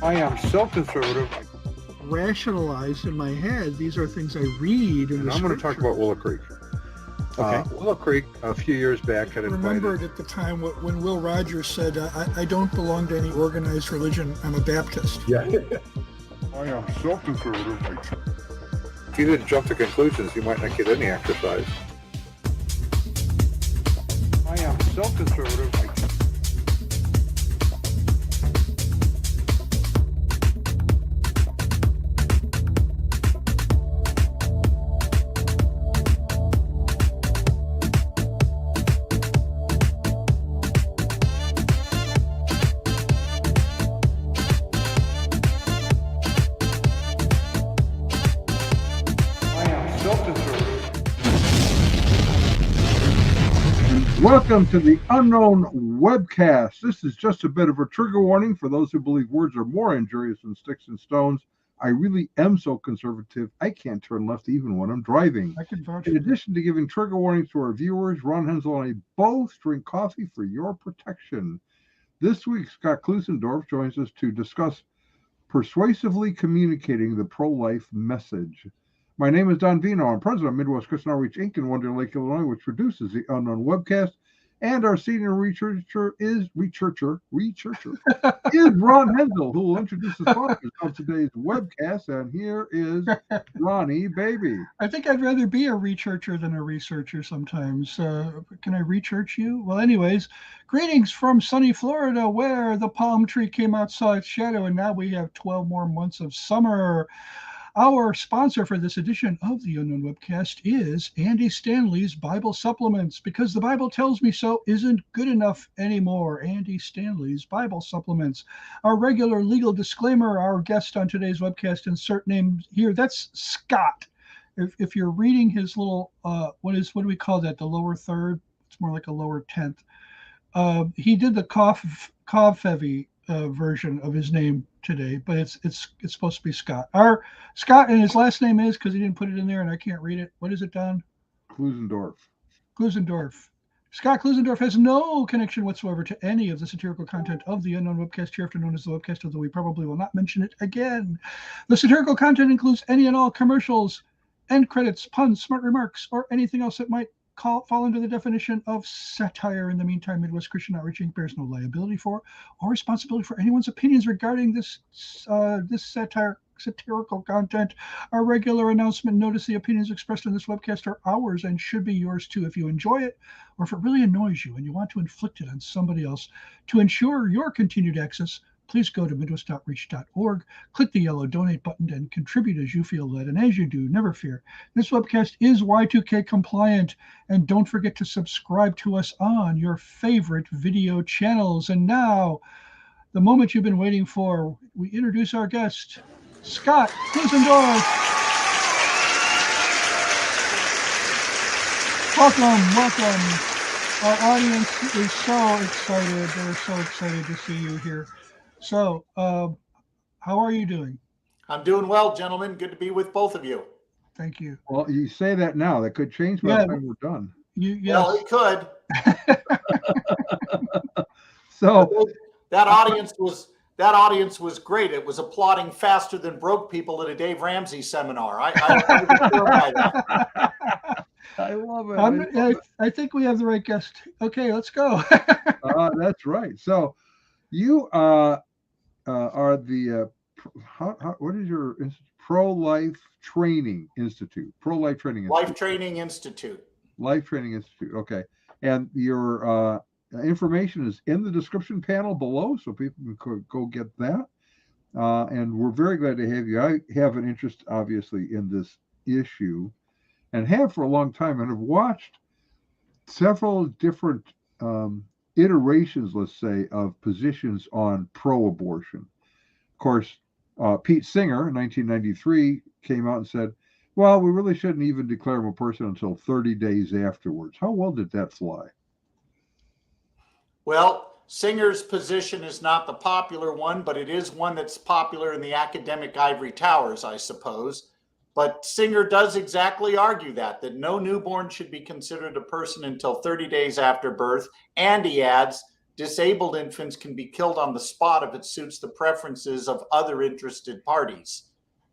I am so conservative. Rationalize in my head. These are things I read in And the I'm going to talk about Willow Creek. Okay. Willow Creek, a few years back, had remembered invited... at the time when Will Rogers said, I don't belong to any organized religion. I'm a Baptist. Yeah. I am so conservative. If you didn't jump to conclusions, you might not get any exercise. I am so conservative. Welcome to the Unknown Webcast. This is just a bit of a trigger warning for those who believe words are more injurious than sticks and stones. I really am so conservative, I can't turn left even when I'm driving. I can vouch. In addition to giving trigger warnings to our viewers, Ron Hensel and I both drink coffee for your protection. This week, Scott Klusendorf joins us to discuss persuasively communicating the pro-life message. My name is Don Vino. I'm president of Midwest Christian Outreach, Inc. in Wonder Lake, Illinois, which produces the Unknown Webcast. And our senior researcher is Ron Hensel, who will introduce the sponsors of today's webcast. And here is Ronnie Baby. I think I'd rather be a researcher than a researcher sometimes. Can I research you? Well, anyways, greetings from sunny Florida, where the palm tree came out, saw its shadow, and now we have 12 more months of summer. Our sponsor for this edition of the Unknown Webcast is Andy Stanley's Bible Supplements, because the Bible tells me so isn't good enough anymore. Andy Stanley's Bible Supplements. Our regular legal disclaimer, our guest on today's webcast, insert name here, that's Scott. If you're reading his little, what do we call that, the lower third? It's more like a lower 10th. He did the Kofevi version of his name today, but it's supposed to be Scott. Our Scott, and his last name is, because he didn't put it in there and I can't read it. What is it, Don? Klusendorf. Scott Klusendorf has no connection whatsoever to any of the satirical content of the Unknown Webcast, hereafter known as the Webcast, although we probably will not mention it again. The satirical content includes any and all commercials, end credits, puns, smart remarks, or anything else that might fall into the definition of satire. In the meantime, Midwest Christian Outreach Inc. bears no liability for or responsibility for anyone's opinions regarding this satirical content. Our regular announcement notice: the opinions expressed in this webcast are ours and should be yours too. If you enjoy it, or if it really annoys you and you want to inflict it on somebody else, to ensure your continued access, please go to midwestoutreach.org, click the yellow donate button, and contribute as you feel led. And as you do, never fear, this webcast is Y2K compliant. And don't forget to subscribe to us on your favorite video channels. And now, the moment you've been waiting for, we introduce our guest, Scott Klusendorf. Welcome. Our audience is so excited. They're so excited to see you here. So, how are you doing? I'm doing well, gentlemen. Good to be with both of you. Thank you. Well, you say that now. That could change by the time we're done. Yes. Well, it could. So that audience was great. It was applauding faster than broke people at a Dave Ramsey seminar. I love it. I think we have the right guest. Okay, let's go. That's right. So you are the what is your Pro-Life Training Institute? Pro-Life Training Institute. Life Training Institute. Okay. And your information is in the description panel below, so people can go get that. And we're very glad to have you. I have an interest, obviously, in this issue, and have for a long time, and have watched several different iterations, let's say, of positions on pro-abortion. Of course, Pete Singer in 1993 came out and said, well, we really shouldn't even declare him a person until 30 days afterwards. How well did that fly? Well, Singer's position is not the popular one, but it is one that's popular in the academic ivory towers, I suppose. But Singer does exactly argue that no newborn should be considered a person until 30 days after birth. And he adds, disabled infants can be killed on the spot if it suits the preferences of other interested parties.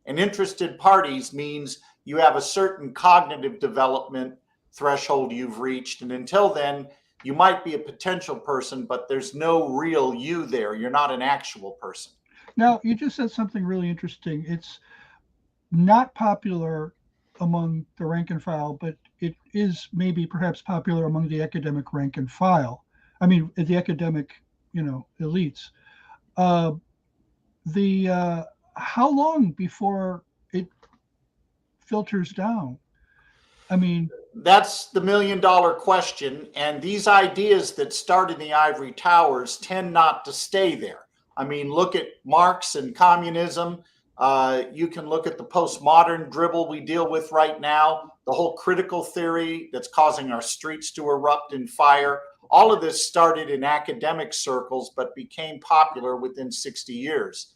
And interested parties means you have a certain cognitive development threshold you've reached. And until then, you might be a potential person, but there's no real you there. You're not an actual person. Now, you just said something really interesting. It's not popular among the rank and file, but it is maybe perhaps popular among the academic rank and file. I mean, the academic, elites. How long before it filters down? I mean, that's the $1 million question. And these ideas that start in the ivory towers tend not to stay there. I mean, look at Marx and communism. You can look at the postmodern dribble we deal with right now, the whole critical theory that's causing our streets to erupt in fire. All of this started in academic circles, but became popular within 60 years.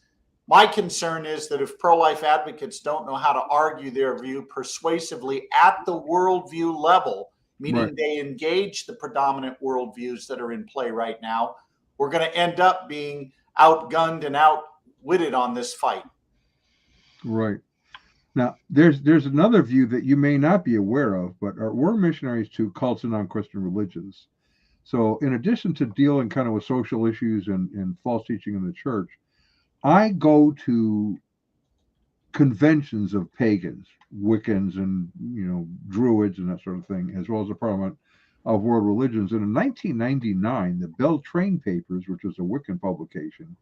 My concern is that if pro-life advocates don't know how to argue their view persuasively at the worldview level, meaning they engage the predominant worldviews that are in play right now, we're going to end up being outgunned and outwitted on this fight. Right. Now, there's another view that you may not be aware of, but we're missionaries to cults and non-Christian religions. So in addition to dealing kind of with social issues and false teaching in the church, I go to conventions of pagans, Wiccans, and Druids and that sort of thing, as well as the Parliament of World Religions. And in 1999, the Beltrain Papers, which was a Wiccan publication,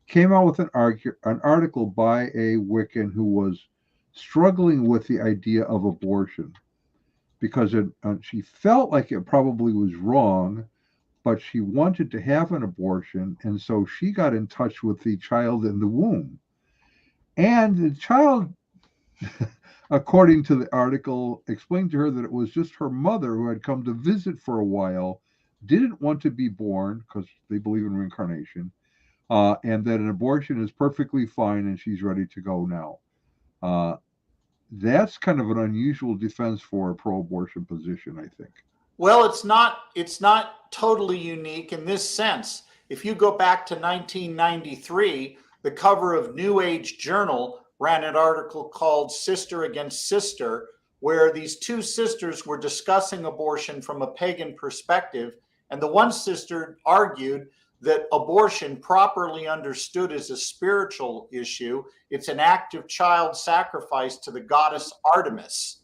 came out with an article by a Wiccan who was struggling with the idea of abortion because she felt like it probably was wrong, but she wanted to have an abortion, and so she got in touch with the child in the womb. And the child, according to the article, explained to her that it was just her mother who had come to visit for a while, didn't want to be born because they believe in reincarnation, and that an abortion is perfectly fine and she's ready to go now. That's kind of an unusual defense for a pro-abortion position, I think. Well, it's not totally unique in this sense. If you go back to 1993, the cover of New Age Journal ran an article called Sister Against Sister, where these two sisters were discussing abortion from a pagan perspective. And the one sister argued that abortion, properly understood as a spiritual issue, it's an act of child sacrifice to the goddess Artemis.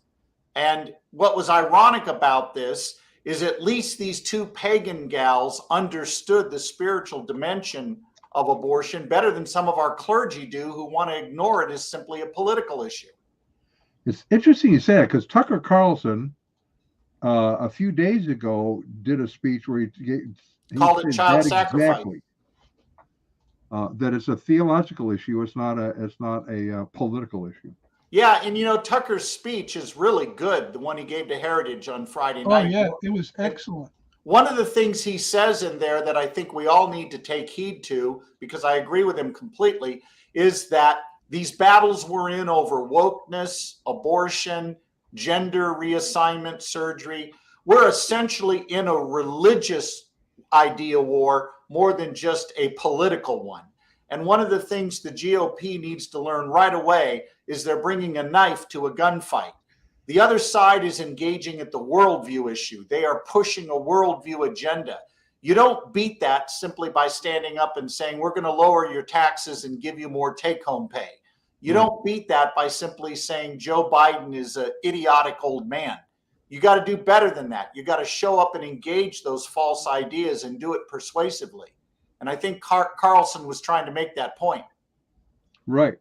And what was ironic about this is at least these two pagan gals understood the spiritual dimension of abortion better than some of our clergy do, who want to ignore it as simply a political issue. It's interesting you say that, because Tucker Carlson a few days ago did a speech where he called it child sacrifice. Exactly. That it's a theological issue. It's not a political issue. Yeah, and Tucker's speech is really good, the one he gave to Heritage on Friday night. Oh, yeah, it was excellent. One of the things he says in there that I think we all need to take heed to, because I agree with him completely, is that these battles we're in over wokeness, abortion, gender reassignment surgery, we're essentially in a religious idea war more than just a political one. And one of the things the GOP needs to learn right away is they're bringing a knife to a gunfight. The other side is engaging at the worldview issue. They are pushing a worldview agenda. You don't beat that simply by standing up and saying, we're going to lower your taxes and give you more take-home pay. You don't beat that by simply saying Joe Biden is an idiotic old man. You got to do better than that. You got to show up and engage those false ideas and do it persuasively. And I think Carlson was trying to make that point. Right.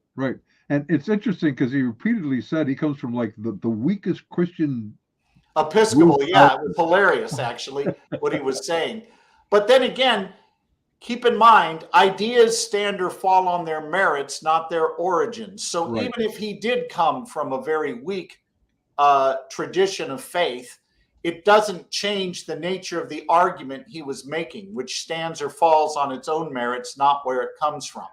And it's interesting because he repeatedly said he comes from like the weakest Christian Episcopal. Yeah, it was hilarious, actually, what he was saying. But then again, keep in mind, ideas stand or fall on their merits, not their origins. So even if he did come from a very weak tradition of faith, it doesn't change the nature of the argument he was making, which stands or falls on its own merits, not where it comes from.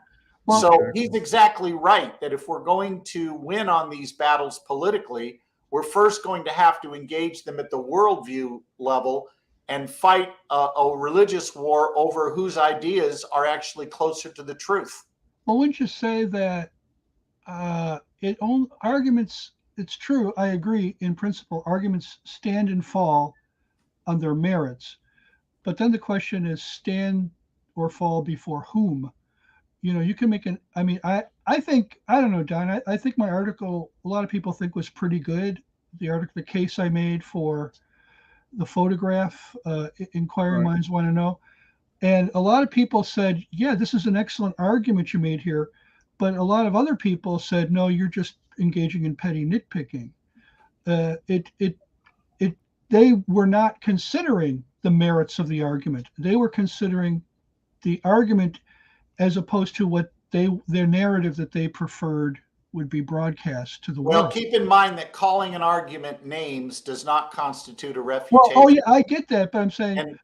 Well, so he's exactly right that if we're going to win on these battles politically, we're first going to have to engage them at the worldview level. and fight a religious war over whose ideas are actually closer to the truth. Well, wouldn't you say that arguments? It's true. I agree in principle. Arguments stand and fall on their merits, but then the question is, stand or fall before whom? You can make an. I mean, I think I don't know, Don. I think my article, a lot of people think was pretty good. The case I made for the photograph, inquiring Right. minds want to know. And a lot of people said, yeah, this is an excellent argument you made here. But a lot of other people said, no, you're just engaging in petty nitpicking. They were not considering the merits of the argument. They were considering the argument as opposed to what their narrative that they preferred would be broadcast to the Well, world. keep in mind that calling an argument names does not constitute a Well, refutation. oh yeah, I get that, but I'm saying, And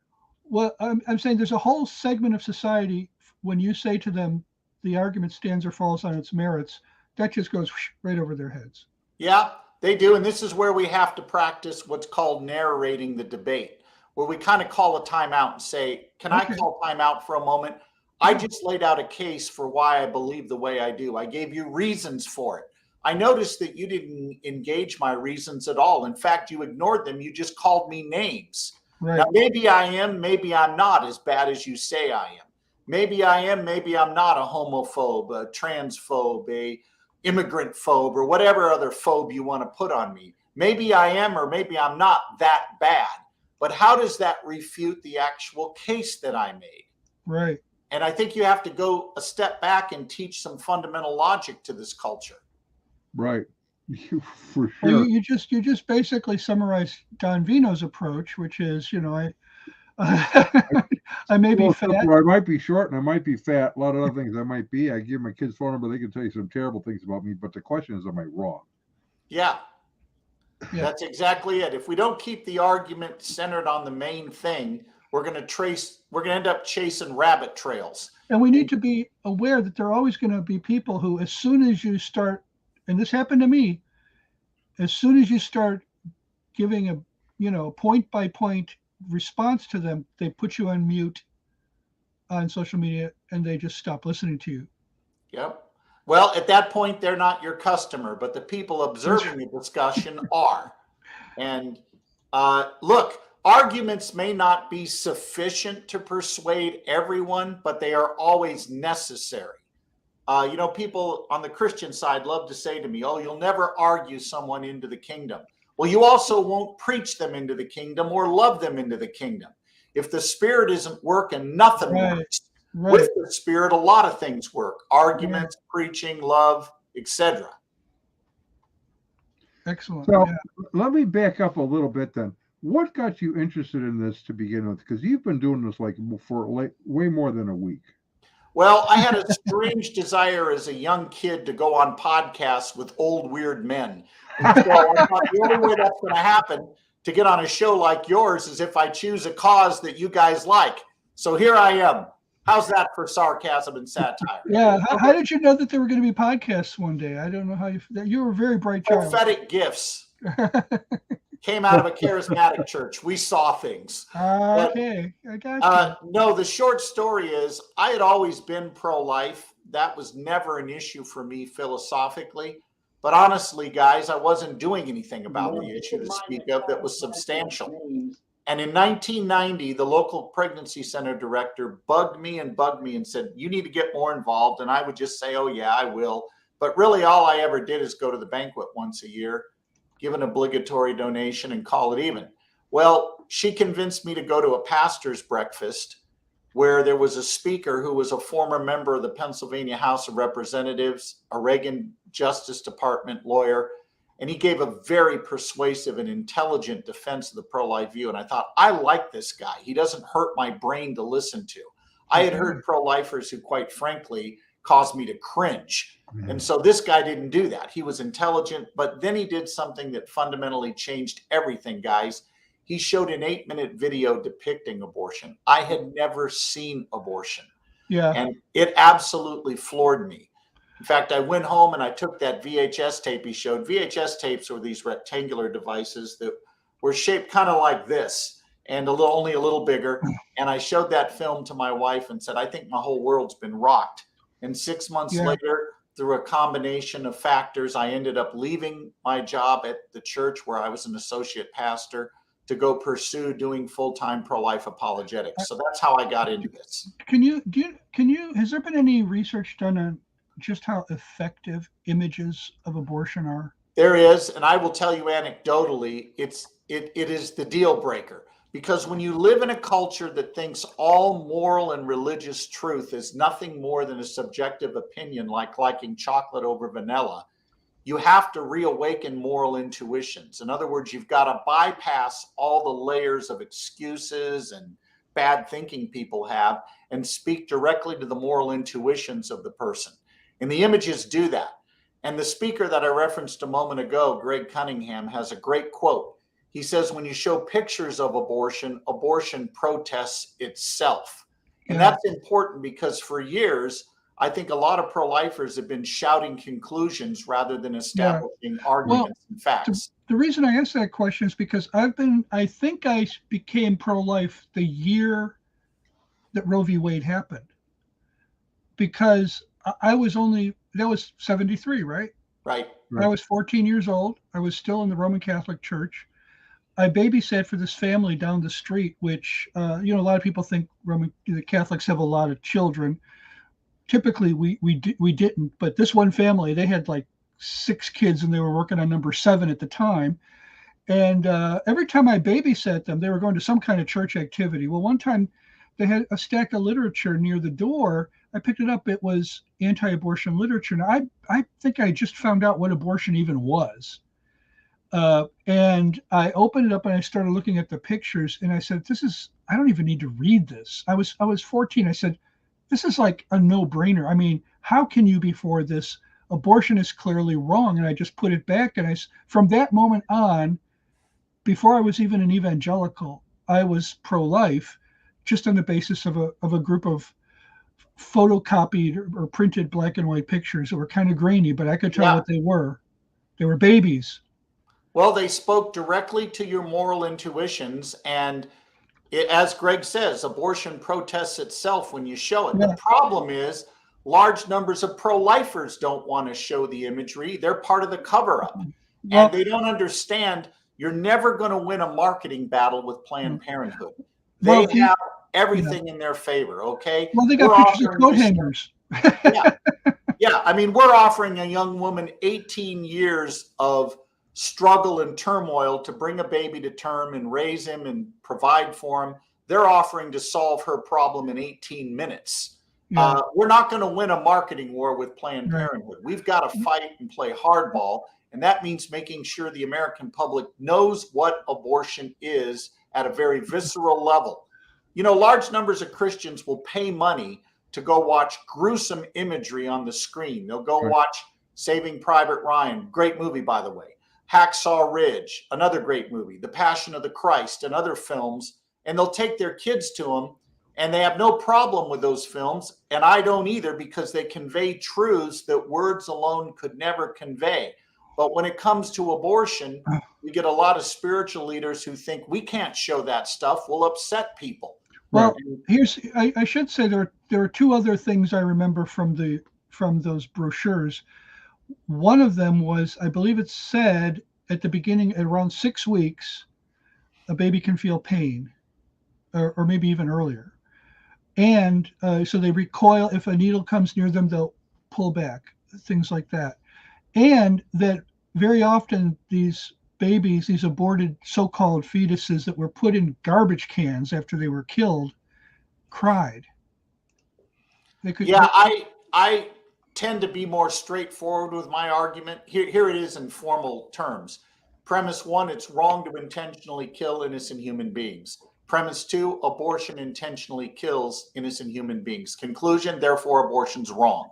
I'm saying there's a whole segment of society, when you say to them the argument stands or falls on its merits, that just goes right over their heads. yeah, they do. And this is where we have to practice what's called narrating the debate, where we kind of call a timeout and say, can I call timeout for a moment? I just laid out a case for why I believe the way I do. I gave you reasons for it. I noticed that you didn't engage my reasons at all. In fact, you ignored them. You just called me names. Right. Now, maybe I am, maybe I'm not as bad as you say I am. Maybe I am, maybe I'm not a homophobe, a transphobe, a immigrant phobe, or whatever other phobe you want to put on me. Maybe I am, or maybe I'm not that bad. But how does that refute the actual case that I made? Right. And I think you have to go a step back and teach some fundamental logic to this culture. Right. For sure. Well, you just basically summarized Don Vino's approach, which is, I may be fat. I might be short and I might be fat. A lot of other things I might be. I give my kids' phone number. They can tell you some terrible things about me. But the question is, am I wrong? Yeah. That's exactly it. If we don't keep the argument centered on the main thing, we're going to end up chasing rabbit trails. And we need to be aware that there are always going to be people who, as soon as you start, and this happened to me, as soon as you start giving a point by point response to them, they put you on mute on social media and they just stop listening to you. Yep. Well, at that point, they're not your customer, but the people observing the discussion are. And look, arguments may not be sufficient to persuade everyone, but they are always necessary. People on the Christian side love to say to me, oh, you'll never argue someone into the kingdom. Well, you also won't preach them into the kingdom or love them into the kingdom. If the Spirit isn't working, nothing works. Right. With the Spirit, a lot of things work. Arguments, preaching, love, etc. Excellent. So let me back up a little bit then. What got you interested in this to begin with? Because you've been doing this for way more than a week. Well, I had a strange desire as a young kid to go on podcasts with old, weird men. And so I thought the only way that's going to happen to get on a show like yours is if I choose a cause that you guys like. So here I am. How's that for sarcasm and satire? Yeah. How did you know that there were going to be podcasts one day? I don't know you were a very bright child. Prophetic gifts. Came out of a charismatic church. We saw things. Okay, I got you. No, the short story is I had always been pro-life. That was never an issue for me philosophically. But honestly, guys, I wasn't doing anything about the issue to speak of that was substantial. And in 1990, the local pregnancy center director bugged me and said, you need to get more involved. And I would just say, oh, yeah, I will. But really, all I ever did is go to the banquet once a year, give an obligatory donation and call it even. Well, she convinced me to go to a pastor's breakfast where there was a speaker who was a former member of the Pennsylvania House of Representatives, a Reagan Justice Department lawyer, and he gave a very persuasive and intelligent defense of the pro-life view. And I thought, I like this guy. He doesn't hurt my brain to listen to. I had heard pro-lifers who, quite frankly, caused me to cringe. And so this guy didn't do that. He was intelligent, but then he did something that fundamentally changed everything, guys. He showed an 8-minute video depicting abortion. I had never seen abortion. Yeah. And it absolutely floored me. In fact, I went home and I took that VHS tape he showed. VHS tapes were these rectangular devices that were shaped kind of like this. and only a little bigger. And I showed that film to my wife and said, I think my whole world's been rocked. And 6 months later, through a combination of factors, I ended up leaving my job at the church where I was an associate pastor to go pursue doing full-time pro-life apologetics. So that's how I got into this. Has there been any research done on just how effective images of abortion are? There is, and I will tell you anecdotally, it is the deal breaker. Because when you live in a culture that thinks all moral and religious truth is nothing more than a subjective opinion, like liking chocolate over vanilla, you have to reawaken moral intuitions. In other words, you've got to bypass all the layers of excuses and bad thinking people have and speak directly to the moral intuitions of the person. And the images do that. And the speaker that I referenced a moment ago, Greg Cunningham, has a great quote. He says, when you show pictures of abortion, abortion protests itself. And that's important because for years, I think a lot of pro-lifers have been shouting conclusions rather than establishing arguments and facts. The reason I asked that question is because I think I became pro-life the year that Roe v. Wade happened. Because that was 73, right? Right. I was 14 years old. I was still in the Roman Catholic Church. I babysat for this family down the street, which, a lot of people think the Catholics have a lot of children. Typically, we didn't, but this one family, they had like 6 kids and they were working on number 7 at the time. And every time I babysat them, they were going to some kind of church activity. Well, one time they had a stack of literature near the door. I picked it up. It was anti-abortion literature. Now, I think I just found out what abortion even was. And I opened it up and I started looking at the pictures and I said, I don't even need to read this. I was 14. I said, this is like a no-brainer. I mean, how can you be for this? Abortion is clearly wrong. And I just put it back. And from that moment on, before I was even an evangelical, I was pro-life just on the basis of a group of photocopied or printed black and white pictures that were kind of grainy, but I could tell what they were. They were babies. Well, they spoke directly to your moral intuitions. And as Greg says, abortion protests itself when you show it. The problem is large numbers of pro-lifers don't want to show the imagery. They're part of the cover-up. And they don't understand you're never going to win a marketing battle with Planned Parenthood. They have everything in their favor, okay? Well, they got pictures of coat hangers. I mean, we're offering a young woman 18 years of struggle and turmoil to bring a baby to term and raise him and provide for him. They're offering to solve her problem in 18 minutes. We're not going to win a marketing war with Planned Parenthood. We've got to fight and play hardball. And that means making sure the American public knows what abortion is at a very visceral level. Large numbers of Christians will pay money to go watch gruesome imagery on the screen. They'll go watch Saving Private Ryan, great movie, by the way. Hacksaw Ridge, another great movie, The Passion of the Christ, and other films, and they'll take their kids to them, and they have no problem with those films, and I don't either, because they convey truths that words alone could never convey. But when it comes to abortion, we get a lot of spiritual leaders who think we can't show that stuff, we'll upset people. Well, I should say there are 2 other things I remember from those brochures. One of them was, I believe it said at the beginning, at around 6 weeks, a baby can feel pain, or maybe even earlier. And so they recoil. If a needle comes near them, they'll pull back, things like that. And that very often these babies, these aborted so-called fetuses that were put in garbage cans after they were killed, cried. I tend to be more straightforward with my argument. Here it is in formal terms. Premise 1, it's wrong to intentionally kill innocent human beings. Premise 2, abortion intentionally kills innocent human beings. Conclusion, therefore, abortion's wrong.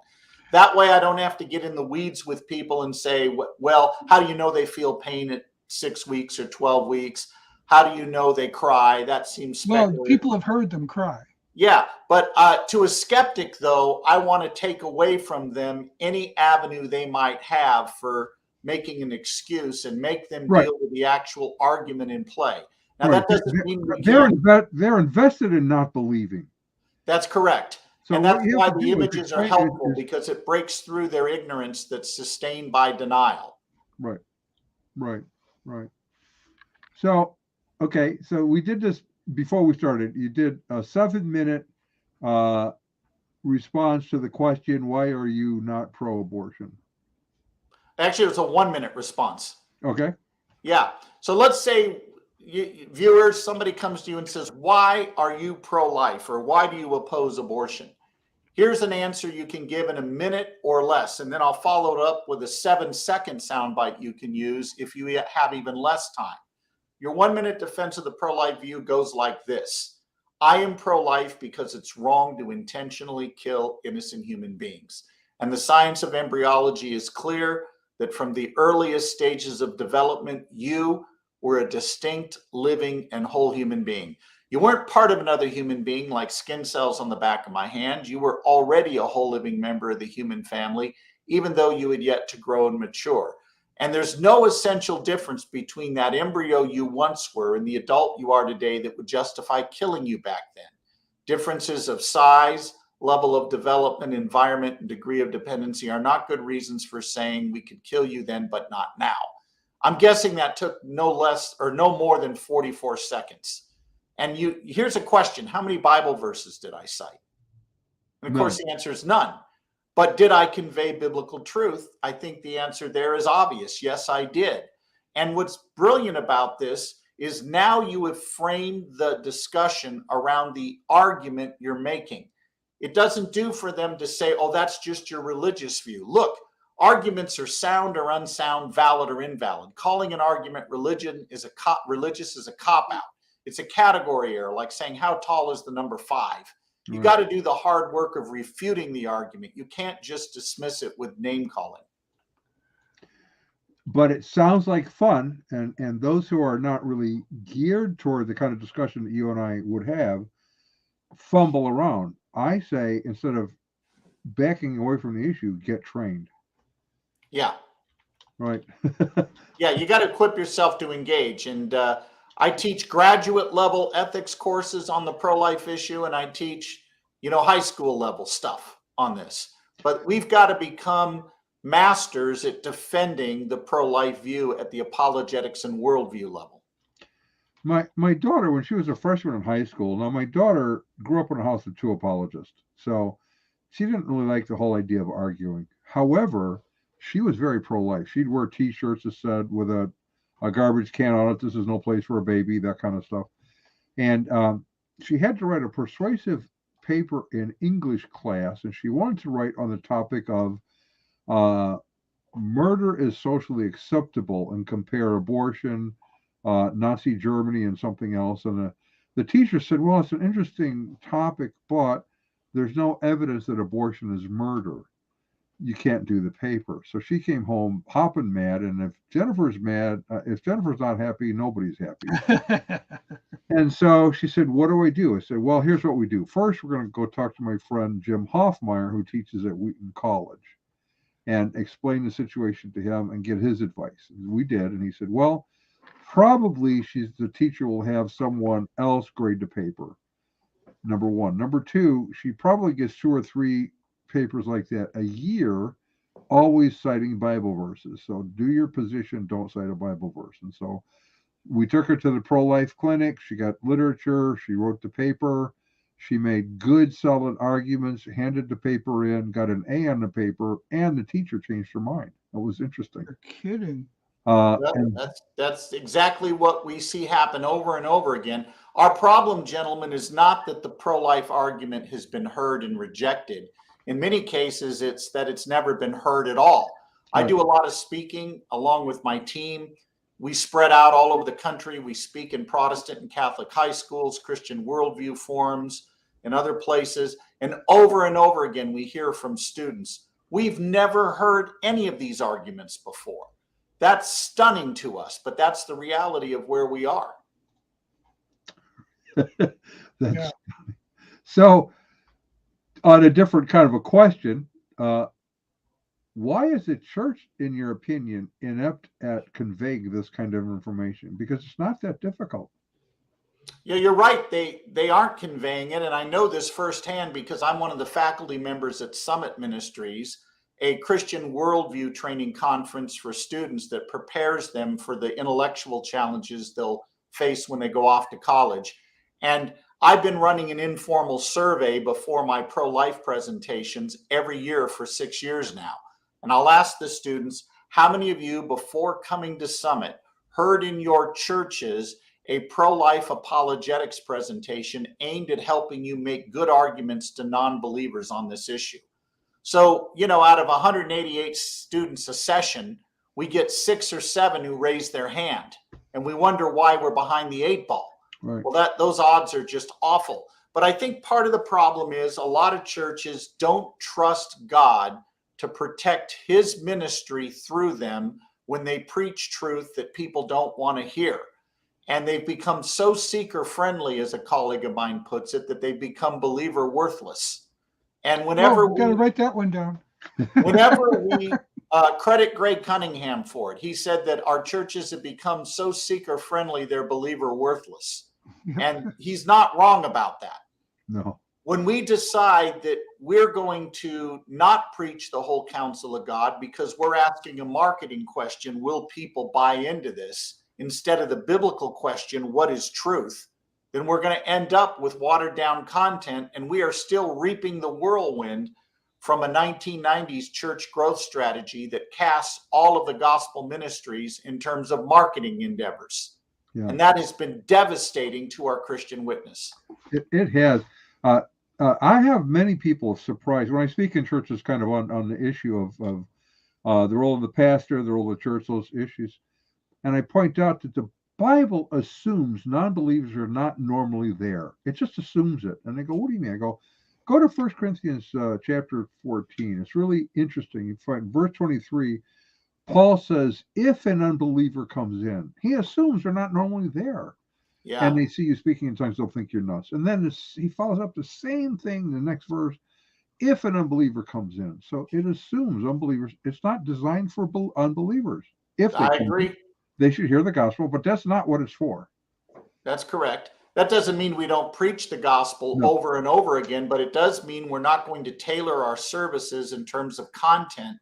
That way I don't have to get in the weeds with people and say, well, how do you know they feel pain at 6 weeks or 12 weeks? How do you know they cry? That seems speculative. Well, people have heard them cry. Yeah, but to a skeptic, though, I want to take away from them any avenue they might have for making an excuse and make them deal with the actual argument in play. Now, right. that doesn't mean we They're can't. they're invested in not believing. That's correct. So And what that's you why have to the do is images are explain helpful, because it breaks through their ignorance that's sustained by denial. right, right, right. So, okay, so we did this before we started. You did a 7-minute response to the question, why are you not pro-abortion? Actually, it was a 1-minute response. Okay. Yeah. So let's say, viewers, somebody comes to you and says, why are you pro-life, or why do you oppose abortion? Here's an answer you can give in a minute or less, and then I'll follow it up with a 7-second soundbite you can use if you have even less time. Your 1-minute defense of the pro-life view goes like this. I am pro-life because it's wrong to intentionally kill innocent human beings. And the science of embryology is clear that from the earliest stages of development, you were a distinct, living, and whole human being. You weren't part of another human being like skin cells on the back of my hand. You were already a whole living member of the human family, even though you had yet to grow and mature. And there's no essential difference between that embryo you once were and the adult you are today that would justify killing you back then. Differences of size, level of development, environment, and degree of dependency are not good reasons for saying we could kill you then, but not now. I'm guessing that took no less or no more than 44 seconds. And here's a question. How many Bible verses did I cite? And of course, the answer is none. But did I convey biblical truth? I think the answer there is obvious. Yes, I did. And what's brilliant about this is now you have framed the discussion around the argument you're making. It doesn't do for them to say, oh, that's just your religious view. Look, arguments are sound or unsound, valid or invalid. Calling an argument religious is a cop-out. It's a category error, like saying, how tall is the number 5? You got to do the hard work of refuting the argument. You can't just dismiss it with name calling. But it sounds like fun, and those who are not really geared toward the kind of discussion that you and I would have fumble around. I say, instead of backing away from the issue, get trained. Yeah. Right. Yeah, you got to equip yourself to engage. And I teach graduate level ethics courses on the pro-life issue, and I teach, high school level stuff on this. But we've got to become masters at defending the pro-life view at the apologetics and worldview level. My daughter, when she was a freshman in high school, now my daughter grew up in a house of 2 apologists, so she didn't really like the whole idea of arguing. However, she was very pro-life. She'd wear T-shirts that said with a garbage can on it, "This is no place for a baby," that kind of stuff. And she had to write a persuasive paper in English class, and she wanted to write on the topic of murder is socially acceptable, and compare abortion, Nazi Germany, and something else. And the teacher said, well, it's an interesting topic, but there's no evidence that abortion is murder. You can't do the paper. So she came home hopping mad. And if Jennifer's mad, if Jennifer's not happy, nobody's happy. And so she said, what do I do? I said, well, here's what we do. First, we're going to go talk to my friend Jim Hoffmeyer, who teaches at Wheaton College, and explain the situation to him and get his advice. And we did. And he said, well, probably the teacher will have someone else grade the paper. Number one. Number two, she probably gets 2 or 3 papers like that a year, always citing Bible verses. So do your position, don't cite a Bible verse. And so we took her to the pro-life clinic. She got literature. She wrote the paper. She made good, solid arguments, handed the paper in, got an A on the paper, and the teacher changed her mind. That was interesting. You're kidding. That's exactly what we see happen over and over again. Our problem, gentlemen, is not that the pro-life argument has been heard and rejected. In many cases, it's that it's never been heard at all. Right. I do a lot of speaking along with my team. We spread out all over the country. We speak in Protestant and Catholic high schools, Christian worldview forums, and other places. And over again, we hear from students, we've never heard any of these arguments before. That's stunning to us, but that's the reality of where we are. So, on a different kind of a question, why is the church, in your opinion, inept at conveying this kind of information? Because it's not that difficult. Yeah, you're right. They aren't conveying it, and I know this firsthand because I'm one of the faculty members at Summit Ministries, a Christian worldview training conference for students that prepares them for the intellectual challenges they'll face when they go off to college. And I've been running an informal survey before my pro-life presentations every year for 6 years now. And I'll ask the students, how many of you before coming to Summit heard in your churches a pro-life apologetics presentation aimed at helping you make good arguments to non-believers on this issue? So, out of 188 students a session, we get 6 or 7 who raise their hand, and we wonder why we're behind the 8 ball. Right. Well, those odds are just awful. But I think part of the problem is a lot of churches don't trust God to protect his ministry through them when they preach truth that people don't want to hear. And they've become so seeker friendly, as a colleague of mine puts it, that they've become believer worthless. And whenever we got to write that one down. Whenever we credit Greg Cunningham for it, he said that our churches have become so seeker friendly, they're believer worthless. And he's not wrong about that. No. When we decide that we're going to not preach the whole counsel of God because we're asking a marketing question, will people buy into this? Instead of the biblical question, what is truth? Then we're going to end up with watered down content, and we are still reaping the whirlwind from a 1990s church growth strategy that casts all of the gospel ministries in terms of marketing endeavors. Yeah. And that has been devastating to our Christian witness. It has. I have many people surprised when I speak in churches kind of on the issue of the role of the pastor, the role of the church, those issues. And I point out that the Bible assumes non-believers are not normally there. It just assumes it. And they go, what do you mean? I go to 1 Corinthians chapter 14. It's really interesting. You find verse 23, Paul says, if an unbeliever comes in, he assumes they're not normally there. Yeah. And they see you speaking in tongues, they'll think you're nuts. And then he follows up the same thing in the next verse, if an unbeliever comes in. So it assumes unbelievers. It's not designed for unbelievers. If they agree. They should hear the gospel, but that's not what it's for. That's correct. That doesn't mean we don't preach the gospel over and over again, but it does mean we're not going to tailor our services in terms of content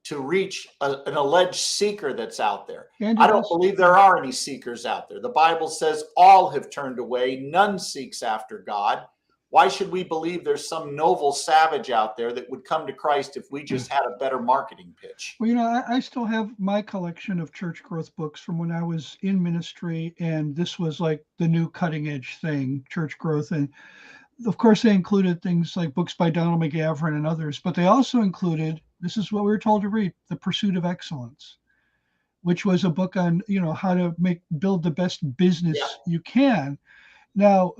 to reach an alleged seeker that's out there. I don't believe there are any seekers out there. The Bible says all have turned away. None seeks after God. Why should we believe there's some noble savage out there that would come to Christ if we just had a better marketing pitch? Well, I still have my collection of church growth books from when I was in ministry, and this was like the new cutting edge thing, church growth. And of course, they included things like books by Donald McGavran and others, but they also included, this is what we were told to read, The Pursuit of Excellence, which was a book on, how to build the best business you can. Now,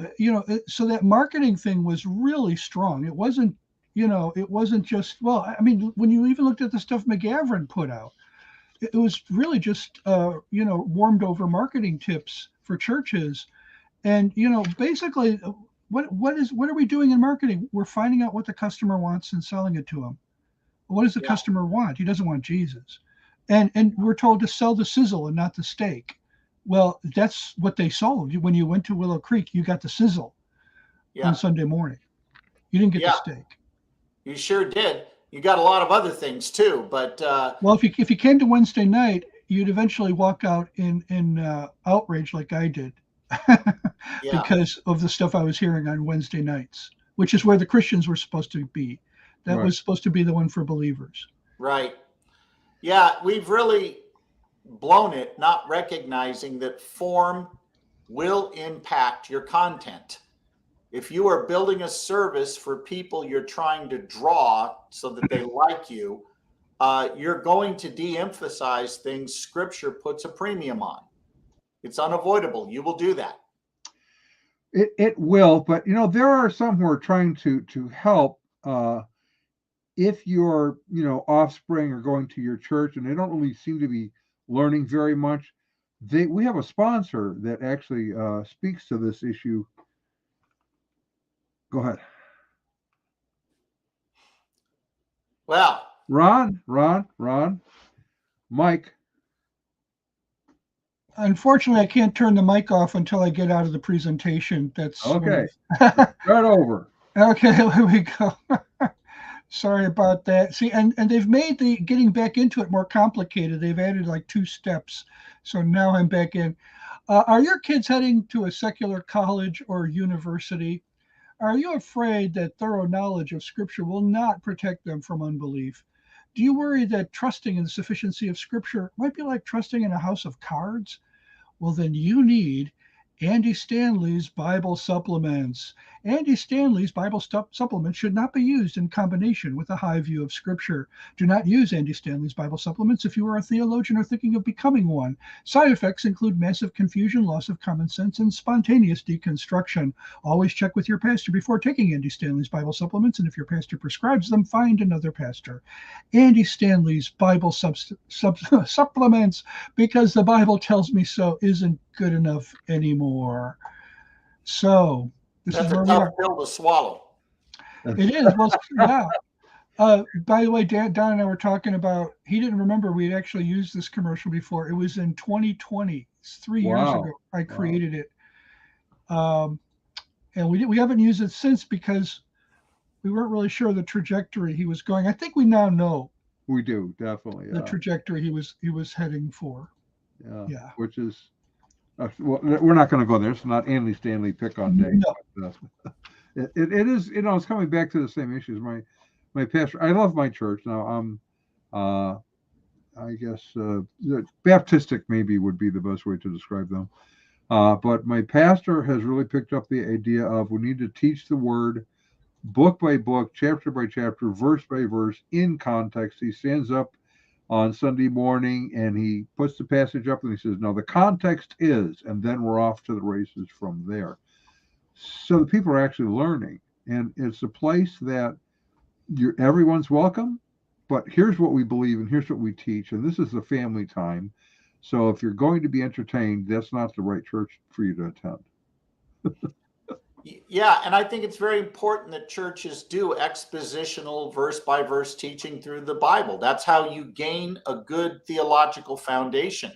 so that marketing thing was really strong. It wasn't, it wasn't just, when you even looked at the stuff McGavran put out, it was really just, warmed over marketing tips for churches. And, basically, what are we doing in marketing? We're finding out what the customer wants and selling it to them. What does the customer want? He doesn't want Jesus. And we're told to sell the sizzle and not the steak. Well, that's what they sold. When you went to Willow Creek, you got the sizzle on Sunday morning. You didn't get the steak. You sure did. You got a lot of other things too, but well, if you came to Wednesday night, you'd eventually walk out in outrage like I did because of the stuff I was hearing on Wednesday nights, which is where the Christians were supposed to be. That was supposed to be the one for believers. Right. Yeah, we've really blown it, not recognizing that form will impact your content. If you are building a service for people you're trying to draw so that they like you, you're going to de-emphasize things Scripture puts a premium on. It's unavoidable. You will do that. It will, but there are some who are trying to help. If your offspring are going to your church and they don't really seem to be learning very much, we have a sponsor that actually speaks to this issue. Go ahead. Well, Ron, Mike. Unfortunately, I can't turn the mic off until I get out of the presentation. That's Okay. Start over. Okay, here we go. Sorry about that. See, and they've made the getting back into it more complicated. They've added like 2 steps. So now I'm back in. Are your kids heading to a secular college or university? Are you afraid that thorough knowledge of Scripture will not protect them from unbelief? Do you worry that trusting in the sufficiency of Scripture might be like trusting in a house of cards? Well, then you need Andy Stanley's Bible supplements. Andy Stanley's Bible supplements should not be used in combination with a high view of Scripture. Do not use Andy Stanley's Bible supplements if you are a theologian or thinking of becoming one. Side effects include massive confusion, loss of common sense, and spontaneous deconstruction. Always check with your pastor before taking Andy Stanley's Bible supplements, and if your pastor prescribes them, find another pastor. Andy Stanley's Bible supplements, because the Bible tells me so, isn't good enough anymore. So this That's is where a we tough are. pill to swallow. It is. Well, yeah. By the way, Don and I were talking about, he didn't remember we had actually used this commercial before. It was in 2020. It's 3 years Wow. ago I created it. And we haven't used it since because we weren't really sure the trajectory he was going. I think we now know We do, definitely. the trajectory he was heading for. Yeah. Which is, well, we're not going to go there. It's not Andy Stanley pick on day. No. But, it is, it's coming back to the same issues. My pastor, I love my church. Now I'm, I guess, Baptistic maybe would be the best way to describe them. But my pastor has really picked up the idea of we need to teach the word book by book, chapter by chapter, verse by verse, in context. He stands up on Sunday morning and he puts the passage up and he says, now the context is, and then we're off to the races from there. So the people are actually learning. And it's a place that everyone's welcome, but here's what we believe and here's what we teach. And this is the family time. So if you're going to be entertained, that's not the right church for you to attend. Yeah, and I think it's very important that churches do expositional verse by verse teaching through the Bible. That's how you gain a good theological foundation.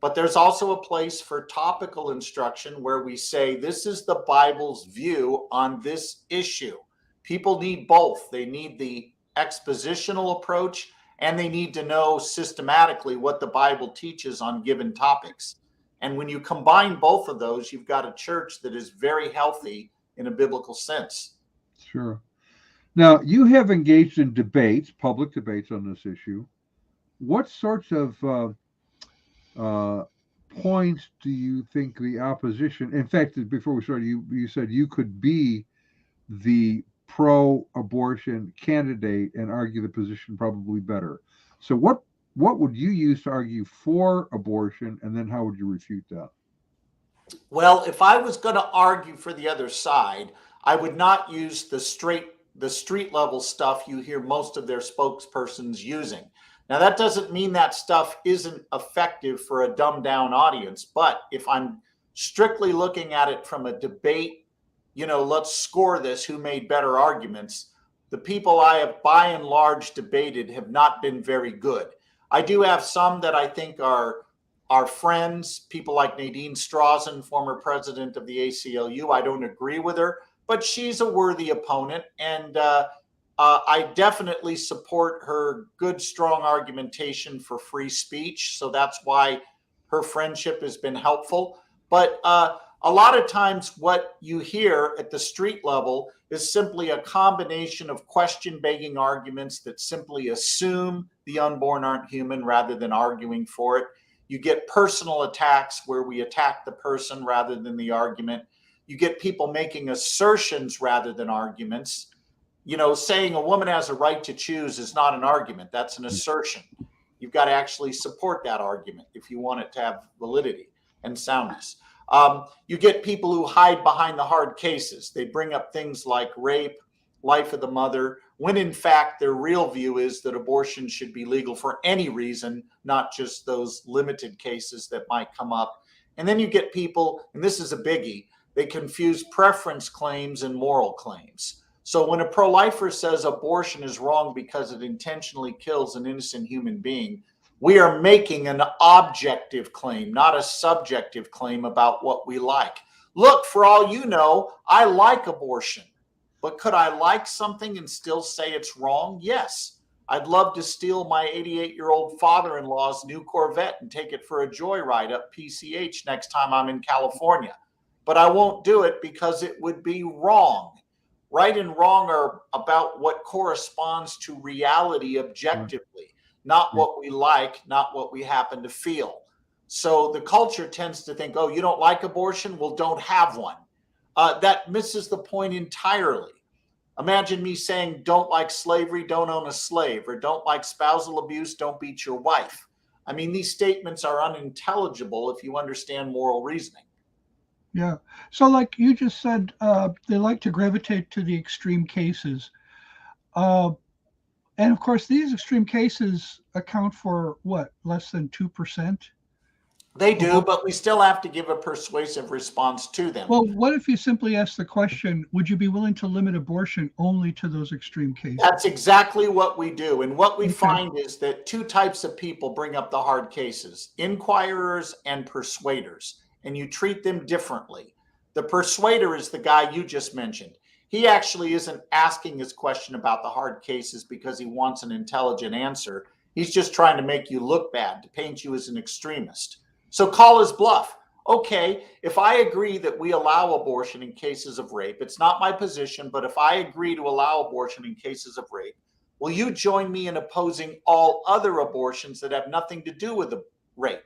But there's also a place for topical instruction where we say, this is the Bible's view on this issue. People need both. They need the expositional approach and they need to know systematically what the Bible teaches on given topics. And when you combine both of those, you've got a church that is very healthy in a biblical sense. Sure. Now, you have engaged in debates, public debates on this issue. What sorts of points do you think the opposition, in fact, before we started, you said you could be the pro-abortion candidate and argue the position probably better. So what would you use to argue for abortion, and then how would you refute that? Well, if I was going to argue for the other side, I would not use the street level stuff you hear most of their spokespersons using. Now, that doesn't mean that stuff isn't effective for a dumbed down audience, but if I'm strictly looking at it from a debate, let's score this, who made better arguments, the people I have by and large debated have not been very good. I do have some that I think are friends, people like Nadine Strawson, former president of the ACLU. I don't agree with her, but she's a worthy opponent. And I definitely support her good, strong argumentation for free speech. So that's why her friendship has been helpful. But a lot of times what you hear at the street level is simply a combination of question-begging arguments that simply assume the unborn aren't human rather than arguing for it. You get personal attacks where we attack the person rather than the argument. You get people making assertions rather than arguments. Saying a woman has a right to choose is not an argument. That's an assertion. You've got to actually support that argument if you want it to have validity and soundness. You get people who hide behind the hard cases. They bring up things like rape, life of the mother, when in fact their real view is that abortion should be legal for any reason, not just those limited cases that might come up. And then you get people, and this is a biggie, they confuse preference claims and moral claims. So when a pro-lifer says abortion is wrong because it intentionally kills an innocent human being, We are making an objective claim, not a subjective claim about what we like. Look, for all you know, I like abortion, but could I like something and still say it's wrong? Yes. I'd love to steal my 88-year-old father-in-law's new Corvette and take it for a joyride up PCH next time I'm in California. But I won't do it because it would be wrong. Right and wrong are about what corresponds to reality objectively, not what we like, not what we happen to feel. So the culture tends to think, oh, you don't like abortion? Well, don't have one. That misses the point entirely. Imagine me saying, don't like slavery, don't own a slave, or don't like spousal abuse, don't beat your wife. I mean, these statements are unintelligible if you understand moral reasoning. Yeah. So like you just said, they like to gravitate to the extreme cases. And of course, these extreme cases account for what, less than 2%? They do, but we still have to give a persuasive response to them. Well, what if you simply ask the question, would you be willing to limit abortion only to those extreme cases? That's exactly what we do. And what we find is that two types of people bring up the hard cases, inquirers and persuaders, and you treat them differently. The persuader is the guy you just mentioned. He actually isn't asking his question about the hard cases because he wants an intelligent answer. He's just trying to make you look bad, to paint you as an extremist. So call his bluff. Okay, if I agree that we allow abortion in cases of rape, it's not my position, but if I agree to allow abortion in cases of rape, will you join me in opposing all other abortions that have nothing to do with the rape?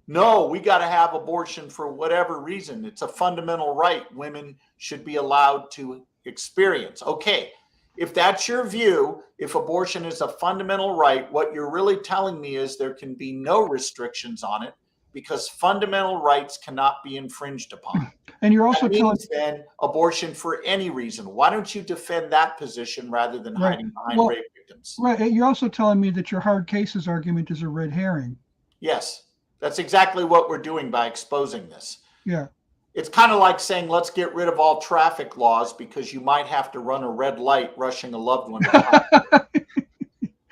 No, we got to have abortion for whatever reason. It's a fundamental right women should be allowed to experience. Okay, if that's your view, if abortion is a fundamental right, what you're really telling me is there can be no restrictions on it, because fundamental rights cannot be infringed upon. And you're also telling then abortion for any reason. Why don't you defend that position rather than hiding behind rape victims? Right. You're also telling me that your hard cases argument is a red herring. Yes, that's exactly what we're doing by exposing this. Yeah. It's kind of like saying, let's get rid of all traffic laws because you might have to run a red light rushing a loved one.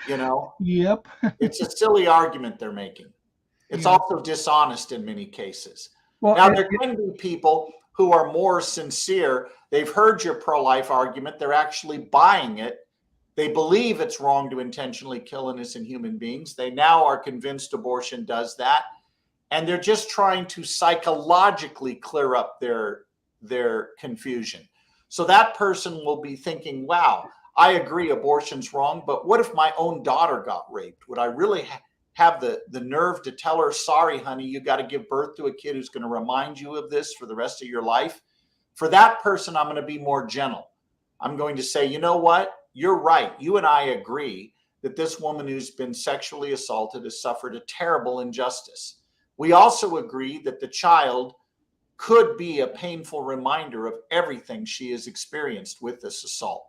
You know? Yep. It's a silly argument they're making. It's also dishonest in many cases. Well, now, there can be people who are more sincere. They've heard your pro-life argument. They're actually buying it. They believe it's wrong to intentionally kill innocent human beings. They now are convinced abortion does that. And they're just trying to psychologically clear up their confusion. So that person will be thinking, wow, I agree abortion's wrong, but what if my own daughter got raped? Would I really have the nerve to tell her, sorry, honey, you got to give birth to a kid who's going to remind you of this for the rest of your life? For that person, I'm going to be more gentle. I'm going to say, you know what? You're right. You and I agree that this woman who's been sexually assaulted has suffered a terrible injustice. We also agree that the child could be a painful reminder of everything she has experienced with this assault.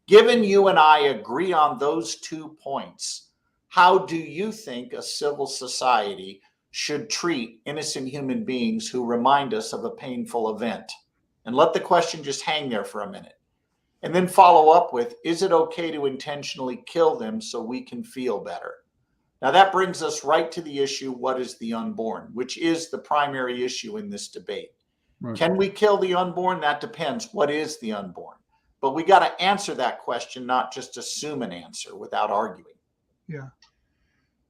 Given you and I agree on those 2 points, how do you think a civil society should treat innocent human beings who remind us of a painful event? And let the question just hang there for a minute. And then follow up with, is it okay to intentionally kill them so we can feel better? Now that brings us right to the issue, what is the unborn, which is the primary issue in this debate. Right. Can we kill the unborn? That depends. What is the unborn? But we got to answer that question, not just assume an answer without arguing. Yeah.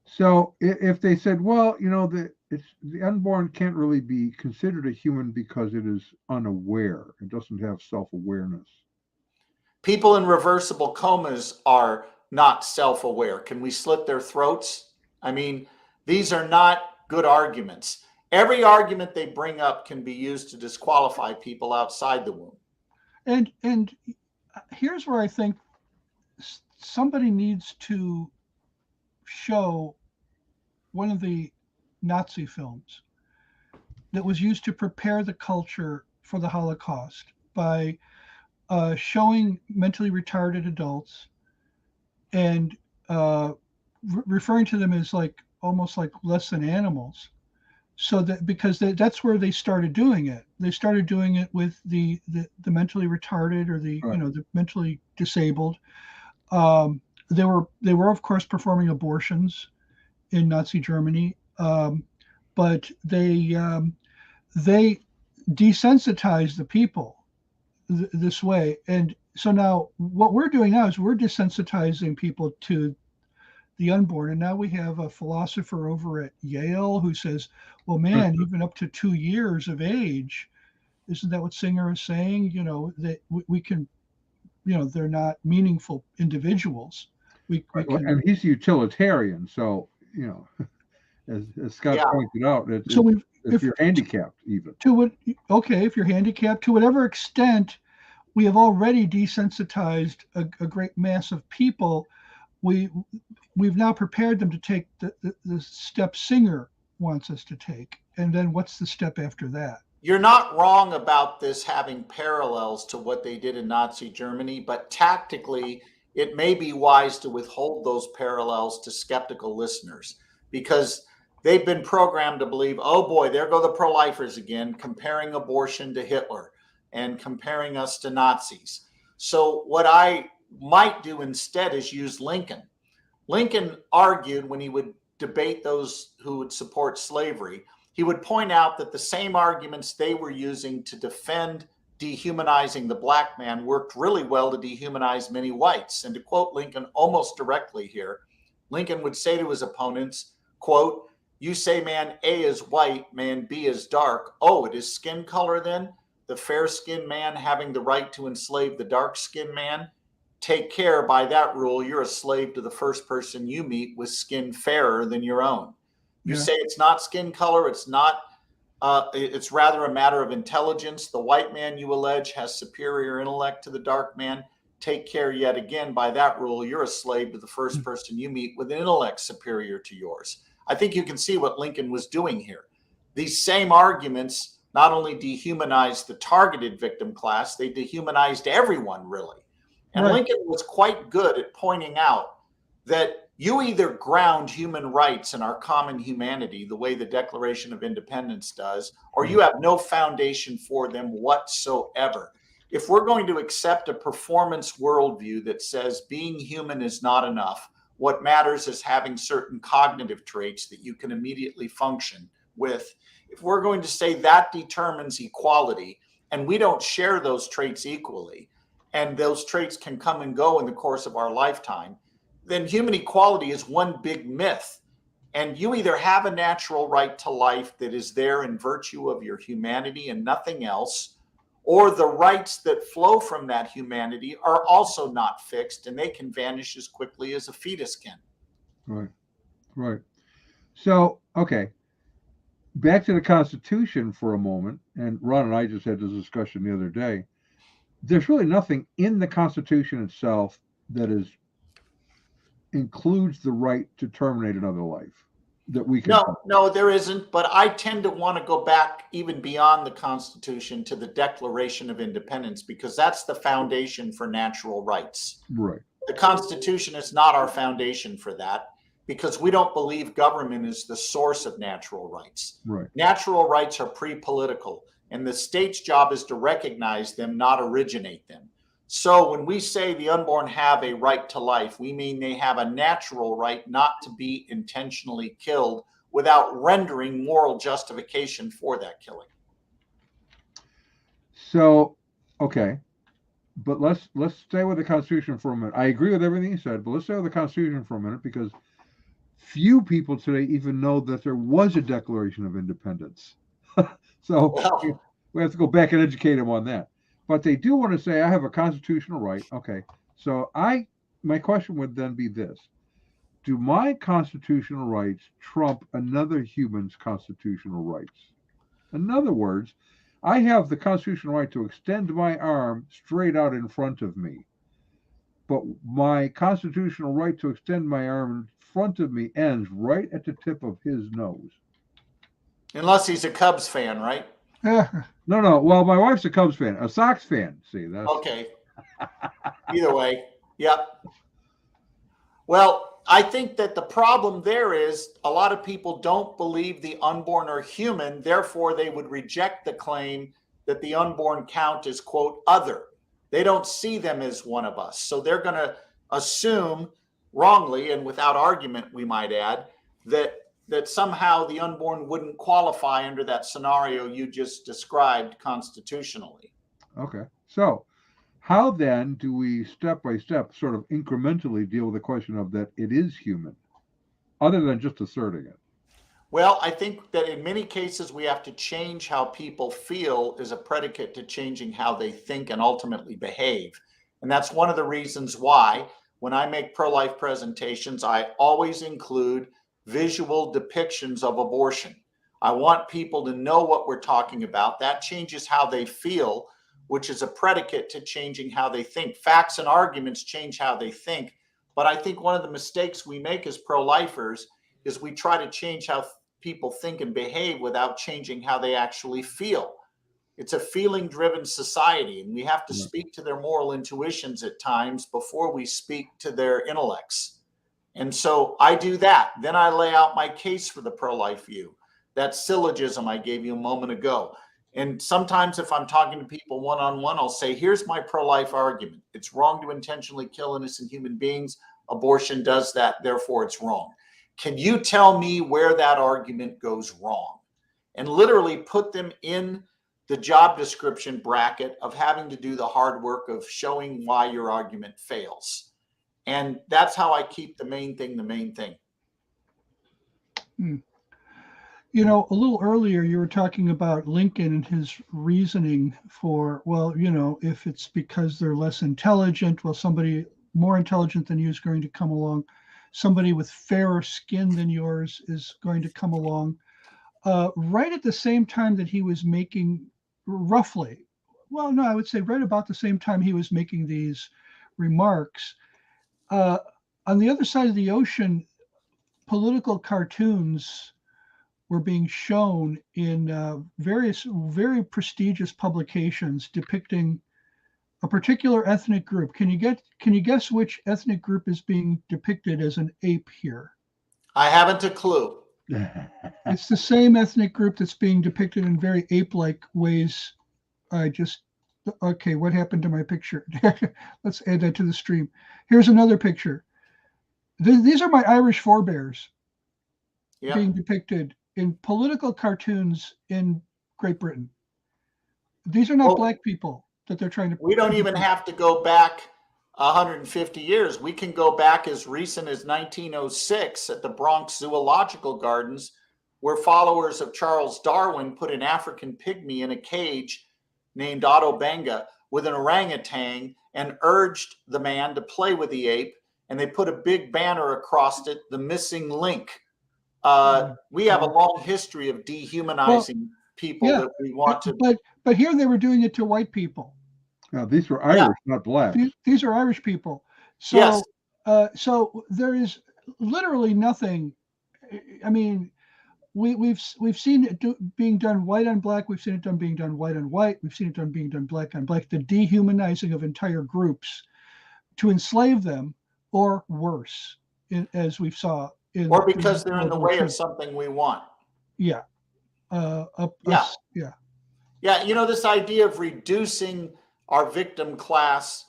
So if they said, well, you know, the unborn can't really be considered a human because it is unaware. It doesn't have self-awareness. People in reversible comas are not self-aware. Can we slit their throats? I mean, these are not good arguments. Every argument they bring up can be used to disqualify people outside the womb. And here's where I think somebody needs to show one of the Nazi films that was used to prepare the culture for the Holocaust by showing mentally retarded adults and referring to them as like almost like less than animals. So that because that's where they started doing it. They started doing it with the mentally retarded or the right. The mentally disabled. They were of course performing abortions, in Nazi Germany, but they desensitized the people this way. And so now what we're doing now is we're desensitizing people to the unborn. And now we have a philosopher over at Yale who says, well, man, even up to 2 years of age, isn't that what Singer is saying? That we can, they're not meaningful individuals. We can, and he's utilitarian. So, as Scott pointed out, if you're handicapped, even if you're handicapped, to whatever extent we have already desensitized a great mass of people, we've now prepared them to take the step Singer wants us to take. And then what's the step after that? You're not wrong about this having parallels to what they did in Nazi Germany, but tactically, it may be wise to withhold those parallels to skeptical listeners, because they've been programmed to believe, oh boy, there go the pro-lifers again, comparing abortion to Hitler and comparing us to Nazis. So what I might do instead is use Lincoln. Lincoln argued, when he would debate those who would support slavery, he would point out that the same arguments they were using to defend dehumanizing the black man worked really well to dehumanize many whites. And to quote Lincoln almost directly here, Lincoln would say to his opponents, quote, "You say man A is white, man B is dark. Oh, it is skin color then? The fair-skinned man having the right to enslave the dark-skinned man? Take care, by that rule, you're a slave to the first person you meet with skin fairer than your own. You say it's not skin color, it's not, it's rather a matter of intelligence. The white man, you allege, has superior intellect to the dark man. Take care yet again, by that rule, you're a slave to the first person you meet with an intellect superior to yours." I think you can see what Lincoln was doing here. These same arguments not only dehumanized the targeted victim class, they dehumanized everyone, really. And Lincoln was quite good at pointing out that you either ground human rights in our common humanity, the way the Declaration of Independence does, or you have no foundation for them whatsoever. If we're going to accept a performance worldview that says being human is not enough, what matters is having certain cognitive traits that you can immediately function with. If we're going to say that determines equality, and we don't share those traits equally, and those traits can come and go in the course of our lifetime, then human equality is one big myth. And you either have a natural right to life that is there in virtue of your humanity and nothing else, or the rights that flow from that humanity are also not fixed, and they can vanish as quickly as a fetus can. Right. So, okay, back to the Constitution for a moment. And Ron and I just had this discussion the other day. There's really nothing in the Constitution itself that includes the right to terminate another life that we can. No, there isn't. But I tend to want to go back even beyond the Constitution to the Declaration of Independence, because that's the foundation for natural rights. Right. The Constitution is not our foundation for that, because we don't believe government is the source of natural rights. Right. Natural rights are pre-political, and the state's job is to recognize them, not originate them. So when we say the unborn have a right to life, we mean they have a natural right not to be intentionally killed without rendering moral justification for that killing. So, okay, but let's stay with the Constitution for a minute. I agree with everything you said, but let's stay with the Constitution for a minute, because few people today even know that there was a Declaration of Independence. So we have to go back and educate them on that. But they do want to say, I have a constitutional right. Okay. So my question would then be this: do my constitutional rights trump another human's constitutional rights? In other words, I have the constitutional right to extend my arm straight out in front of me, but my constitutional right to extend my arm in front of me ends right at the tip of his nose. Unless he's a Cubs fan, right? No. Well, my wife's a Cubs fan, a Sox fan. See, that's okay. Either way, yep. Well, I think that the problem there is a lot of people don't believe the unborn are human. Therefore, they would reject the claim that the unborn count as, quote, other. They don't see them as one of us. So they're going to assume, wrongly and without argument, we might add, that somehow the unborn wouldn't qualify under that scenario you just described constitutionally. Okay. So how then do we step by step sort of incrementally deal with the question of that it is human, other than just asserting it? Well, I think that in many cases we have to change how people feel as a predicate to changing how they think and ultimately behave. And that's one of the reasons why when I make pro-life presentations, I always include visual depictions of abortion. I want people to know what we're talking about. That changes how they feel, which is a predicate to changing how they think. Facts and arguments change how they think. But I think one of the mistakes we make as pro-lifers is we try to change how people think and behave without changing how they actually feel. It's a feeling-driven society, and we have to speak to their moral intuitions at times before we speak to their intellects. And so I do that. Then I lay out my case for the pro-life view, that syllogism I gave you a moment ago. And sometimes if I'm talking to people one-on-one, I'll say, here's my pro-life argument. It's wrong to intentionally kill innocent human beings. Abortion does that, therefore it's wrong. Can you tell me where that argument goes wrong? And literally put them in the job description bracket of having to do the hard work of showing why your argument fails. And that's how I keep the main thing the main thing. You know, a little earlier you were talking about Lincoln and his reasoning for, well, you know, if it's because they're less intelligent, well, somebody more intelligent than you is going to come along. Somebody with fairer skin than yours is going to come along. Right at the same time that he was making, roughly, well, no, I would say right about the same time he was making these remarks, on the other side of the ocean, political cartoons were being shown in various very prestigious publications depicting a particular ethnic group. Can you guess which ethnic group is being depicted as an ape here? I haven't a clue. It's the same ethnic group that's being depicted in very ape-like ways. Okay, what happened to my picture? Let's add that to the stream. Here's another picture. These are my Irish forebears being depicted in political cartoons in Great Britain. These are not black people that they're trying to. We don't even have to go back 150 years. We can go back as recent as 1906 at the Bronx Zoological Gardens, where followers of Charles Darwin put an African pygmy in a cage named Otto Benga with an orangutan and urged the man to play with the ape. And they put a big banner across it, the missing link. We have a long history of dehumanizing people that we want to. But here they were doing it to white people. Now, these were Irish, not black. These are Irish people. So, yes. So there is literally nothing. I mean, we've seen it being done white on black. We've seen it being done white on white. We've seen it being done black on black. The dehumanizing of entire groups to enslave them, or worse, as we saw. Or because they're in the way of something we want. Yeah. Yeah, you know, this idea of reducing our victim class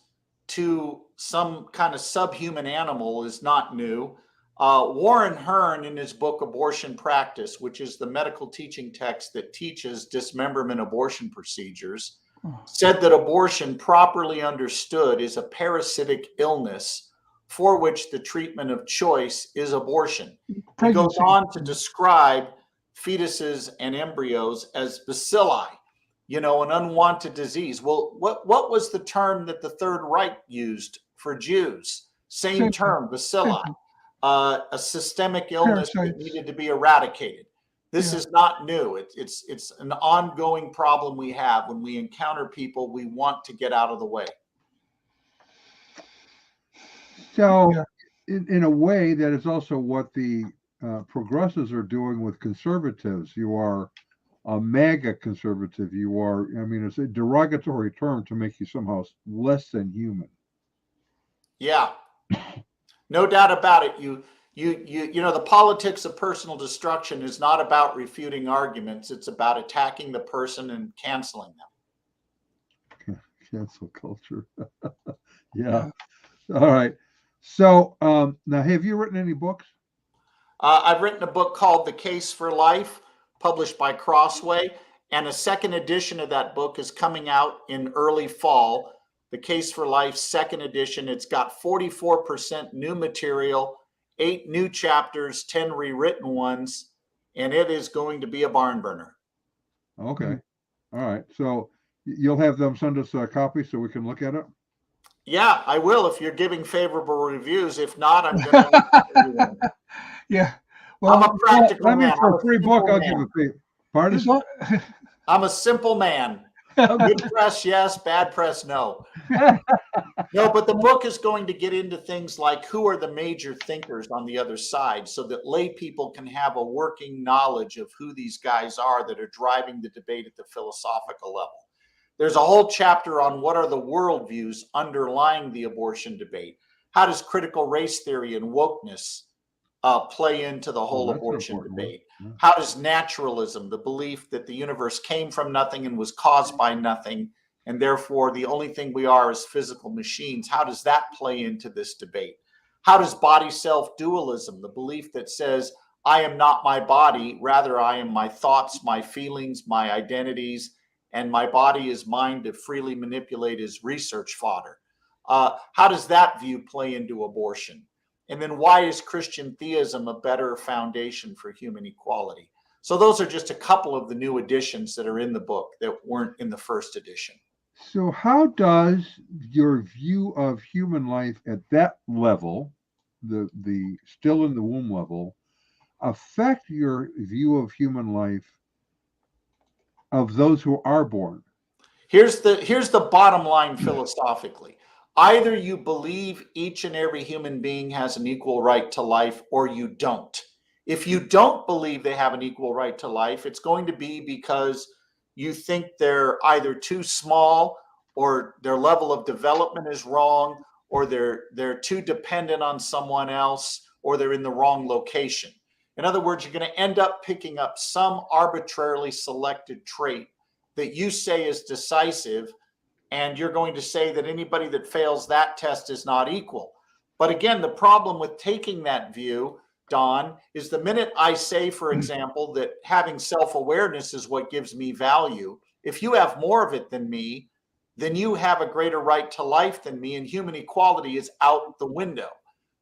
to some kind of subhuman animal is not new. Warren Hearn, in his book Abortion Practice, which is the medical teaching text that teaches dismemberment abortion procedures, said that abortion, properly understood, is a parasitic illness for which the treatment of choice is abortion. He goes on to describe fetuses and embryos as bacilli, you know, an unwanted disease. Well, what was the term that the Third Reich used for Jews? Same term, bacilli, a systemic illness that needed to be eradicated. This is not new. It's an ongoing problem we have when we encounter people we want to get out of the way. So, in a way, that is also what the progressives are doing with conservatives. You are a MAGA conservative. You are, I mean, it's a derogatory term to make you somehow less than human. Yeah, no doubt about it. You know, the politics of personal destruction is not about refuting arguments. It's about attacking the person and canceling them. Cancel culture. Yeah. All right. So now, have you written any books? I've written a book called The Case for Life, published by Crossway, and a second edition of that book is coming out in early fall. The Case for Life, second edition. It's got 44% new material, 8 new chapters, 10 rewritten ones, and it is going to be a barn burner. Okay. All right. So you'll have them send us a copy so we can look at it? Yeah, I will if you're giving favorable reviews. If not, I'm going to. Yeah. Well, I'm a practical I mean, man. for a free book, I'll give a fee. Pardon? I'm a simple man. Good press, yes. Bad press, no. No, but the book is going to get into things like who are the major thinkers on the other side so that lay people can have a working knowledge of who these guys are that are driving the debate at the philosophical level. There's a whole chapter on what are the worldviews underlying the abortion debate. How does critical race theory and wokeness play into the whole abortion debate? Yeah. How does naturalism, the belief that the universe came from nothing and was caused by nothing, and therefore the only thing we are is physical machines, how does that play into this debate? How does body self dualism, the belief that says I am not my body, rather I am my thoughts, my feelings, my identities, and my body is mine to freely manipulate as research fodder? How does that view play into abortion? And then why is Christian theism a better foundation for human equality? So those are just a couple of the new additions that are in the book that weren't in the first edition. So how does your view of human life at that level, the still in the womb level, affect your view of human life of those who are born? Here's the bottom line philosophically. Either you believe each and every human being has an equal right to life, or you don't. If you don't believe they have an equal right to life, it's going to be because you think they're either too small, or their level of development is wrong, or they're too dependent on someone else, or they're in the wrong location. In other words, you're going to end up picking up some arbitrarily selected trait that you say is decisive, and you're going to say that anybody that fails that test is not equal. But again, the problem with taking that view, Don, is the minute I say, for example, that having self-awareness is what gives me value, if you have more of it than me, then you have a greater right to life than me, and human equality is out the window.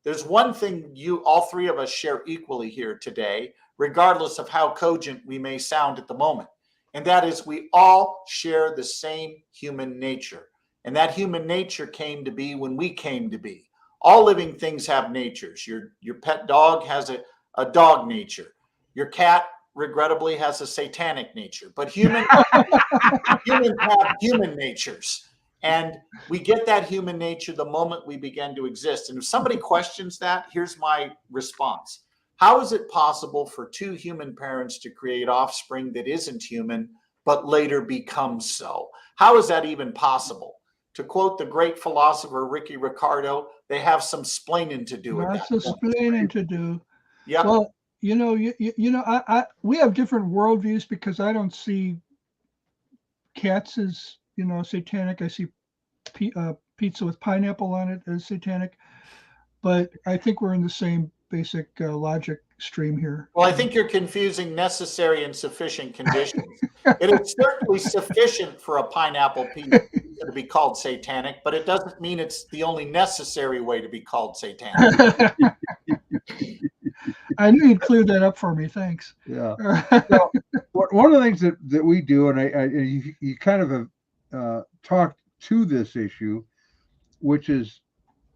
There's one thing all three of us share equally here today, regardless of how cogent we may sound at the moment. And that is, we all share the same human nature. And that human nature came to be when we came to be. All living things have natures. Your pet dog has a dog nature. Your cat, regrettably, has a satanic nature. But humans have human natures. And we get that human nature the moment we begin to exist. And if somebody questions that, here's my response. How is it possible for two human parents to create offspring that isn't human, but later becomes so? How is that even possible? To quote the great philosopher Ricky Ricardo, they have some splaining to do with that. Lots of splaining to do. Yep. Well, we have different worldviews because I don't see cats as, satanic. I see pizza with pineapple on it as satanic. But I think we're in the same basic logic stream here. Well, I think you're confusing necessary and sufficient conditions. It is certainly sufficient for a pineapple pizza to be called satanic, but it doesn't mean it's the only necessary way to be called satanic. I knew you'd clear that up for me. Thanks. Yeah. So, one of the things that we do, and you kind of have talked to this issue, which is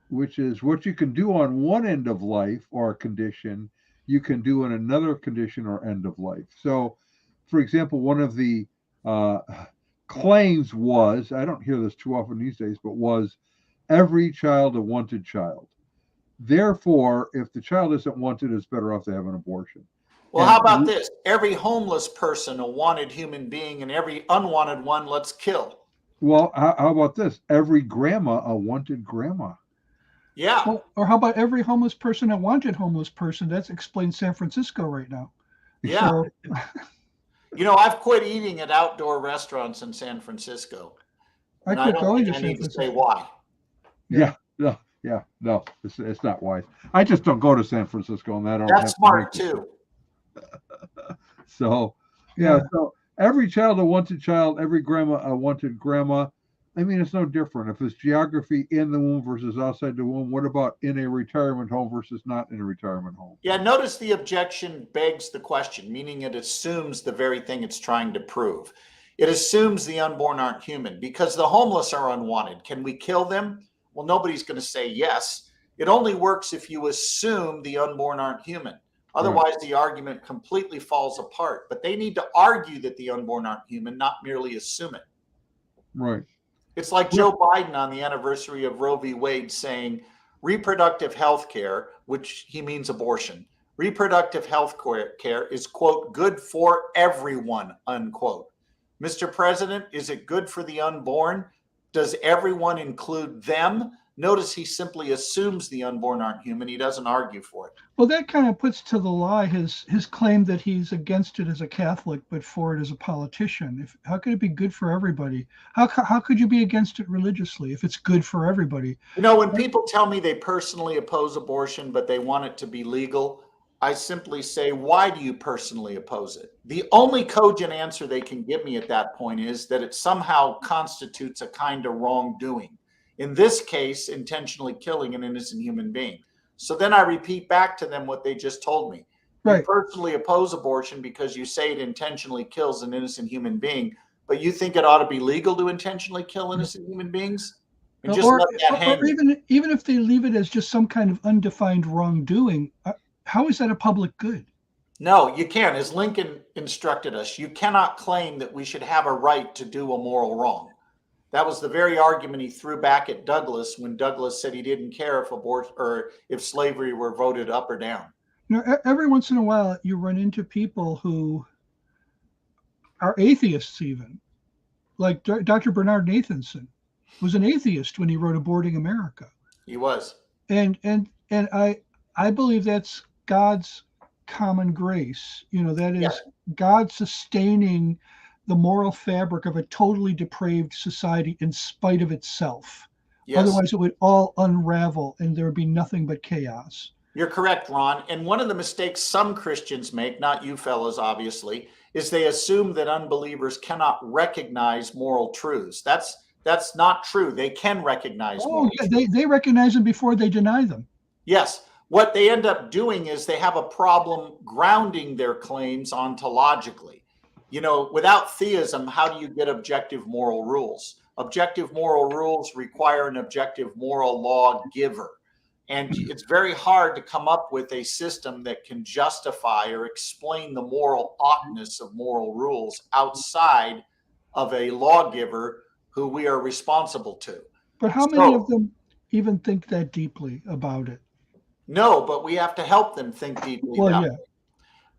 what you can do on one end of life or a condition, you can do in another condition or end of life. So, for example, one of the claims was, I don't hear this too often these days, but was every child a wanted child. Therefore, if the child isn't wanted, it's better off to have an abortion. Well, how about this? Every homeless person a wanted human being, and every unwanted one, let's kill. Well, how about this? Every grandma a wanted grandma. Yeah. Well, or how about every homeless person a wanted homeless person? That explains San Francisco right now. Yeah. So, I've quit eating at outdoor restaurants in San Francisco. I quit going to I San need to Francisco. say why. Yeah. Yeah, no, it's not wise. I just don't go to San Francisco, and I don't That's have to make smart it. too. So, yeah, Yeah. so every child a wanted child, every grandma a wanted grandma. I mean, it's no different. If it's geography in the womb versus outside the womb, what about in a retirement home versus not in a retirement home? Yeah, notice the objection begs the question, meaning it assumes the very thing it's trying to prove. It assumes the unborn aren't human because the homeless are unwanted. Can we kill them? Well, nobody's going to say yes. It only works if you assume the unborn aren't human. Right, Otherwise, the argument completely falls apart. But they need to argue that the unborn aren't human, not merely assume it. right. It's like Well, Joe Biden on the anniversary of Roe v. Wade saying reproductive health care, which he means abortion, reproductive health care is, quote, good for everyone, unquote. Mr. President, is it good for the unborn? Does everyone include them? Notice he simply assumes the unborn aren't human. He doesn't argue for it. Well, that kind of puts to the lie his claim that he's against it as a Catholic, but for it as a politician. How could it be good for everybody? How could you be against it religiously if it's good for everybody? You know, when people tell me they personally oppose abortion, but they want it to be legal, I simply say, why do you personally oppose it? The only cogent answer they can give me at that point is that it somehow constitutes a kind of wrongdoing. In this case, intentionally killing an innocent human being. So then I repeat back to them what they just told me. You Right. personally oppose abortion because you say it intentionally kills an innocent human being, but you think it ought to be legal to intentionally kill innocent human beings? And just Or, let that hang or even if they leave it as just some kind of undefined wrongdoing, how is that a public good? No, you can't. As Lincoln instructed us, you cannot claim that we should have a right to do a moral wrong. That was the very argument he threw back at Douglas when Douglas said he didn't care if abortion or if slavery were voted up or down. Every once in a while you run into people who are atheists, even like Dr. Bernard Nathanson was an atheist when he wrote Aborting America. He was. And I believe that's God's common grace. That is Yes. God sustaining the moral fabric of a totally depraved society in spite of itself. Yes. Otherwise it would all unravel and there would be nothing but chaos. You're correct, Ron. And one of the mistakes some Christians make, not you fellows, obviously, is they assume that unbelievers cannot recognize moral truths. That's not true. They can recognize moral truths. They recognize them before they deny them. Yes. What they end up doing is they have a problem grounding their claims ontologically. Without theism, how do you get objective moral rules? Objective moral rules require an objective moral law giver. And it's very hard to come up with a system that can justify or explain the moral oughtness of moral rules outside of a lawgiver who we are responsible to. But how many of them even think that deeply about it? No, but we have to help them think deeply. Well, yeah.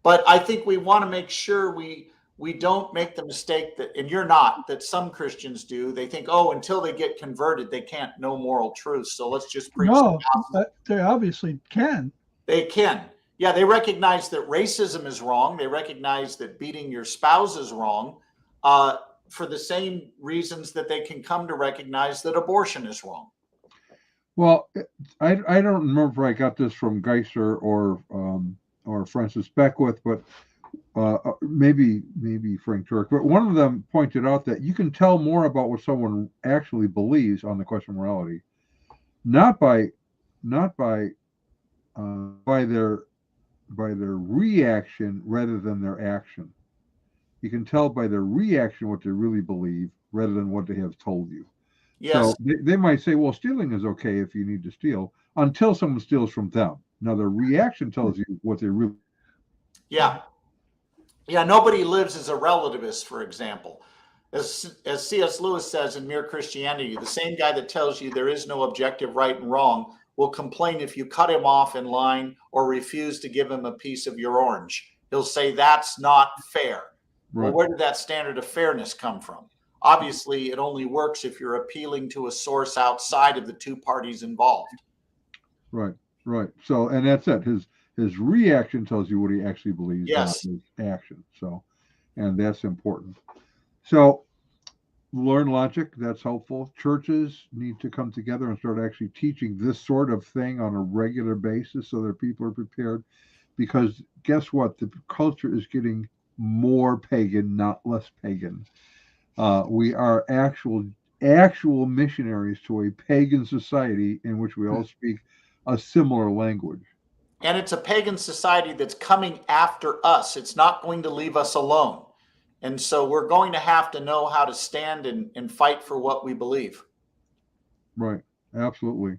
But I think we want to make sure we don't make the mistake that, and you're not, that some Christians do. They think, oh, until they get converted, they can't know moral truth. So let's just preach. No, they obviously can. They can. Yeah, they recognize that racism is wrong. They recognize that beating your spouse is wrong for the same reasons that they can come to recognize that abortion is wrong. Well, I don't remember if I got this from Geisler or Francis Beckwith, but maybe Frank Turk. But one of them pointed out that you can tell more about what someone actually believes on the question of morality, not by their reaction rather than their action. You can tell by their reaction what they really believe rather than what they have told you. Yes. So they might say, well, stealing is okay if you need to steal until someone steals from them. Now, their reaction tells you what they really. Yeah. Yeah, nobody lives as a relativist, for example. As C.S. Lewis says in Mere Christianity, the same guy that tells you there is no objective right and wrong will complain if you cut him off in line or refuse to give him a piece of your orange. He'll say that's not fair. Right. Well, where did that standard of fairness come from? Obviously, it only works if you're appealing to a source outside of the two parties involved. Right. So, and that's it. His reaction tells you what he actually believes, yes, not his action. So, and that's important. So, learn logic. That's helpful. Churches need to come together and start actually teaching this sort of thing on a regular basis so that people are prepared. Because guess what? The culture is getting more pagan, not less pagan. We are actual missionaries to a pagan society in which we all speak a similar language. And it's a pagan society that's coming after us. It's not going to leave us alone. And so we're going to have to know how to stand and fight for what we believe. Right. Absolutely.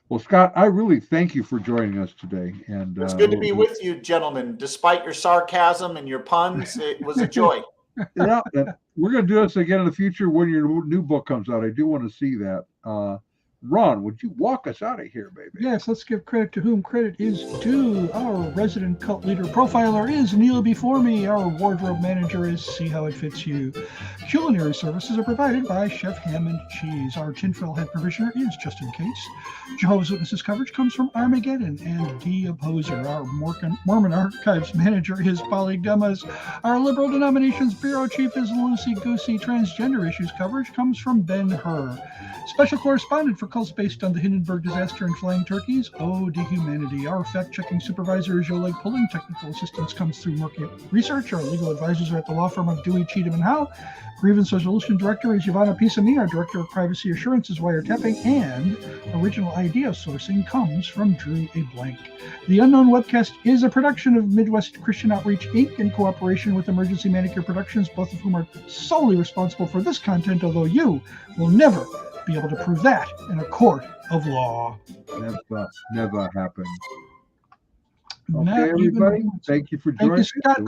Well, Scott, I really thank you for joining us today. And it's good to be with you, gentlemen. Despite your sarcasm and your puns, it was a joy. Yeah, we're going to do this again in the future when your new book comes out. I do want to see that. Ron, would you walk us out of here, baby? Yes, let's give credit to whom credit is due. Our resident cult leader profiler is Neil before me. Our wardrobe manager is See How It Fits You. Culinary services are provided by Chef Ham and Cheese. Our tinfoil head provisioner is Just In Case. Jehovah's Witnesses coverage comes from Armageddon and The Opposer. Our Mormon Archives manager is Polly Gummas. Our Liberal Denominations Bureau Chief is Lucy Goosey. Transgender issues coverage comes from Ben Hur. Special correspondent for cults based on the Hindenburg disaster and flying turkeys, Ode to Humanity. Our fact-checking supervisor is Oleg Pulling. Technical assistance comes through Murky Research. Our legal advisors are at the law firm of Dewey, Cheatham & Howe. Grievance Resolution Director is Ivana Pisami. Our Director of Privacy Assurance is Wiretapping. And original idea sourcing comes from Drew A. Blank. The Unknown Webcast is a production of Midwest Christian Outreach, Inc. in cooperation with Emergency Manicure Productions, both of whom are solely responsible for this content, although you will never be able to prove that in a court of law. Never happened. Not Okay, everybody. Thank you for joining. Thank you, Scott.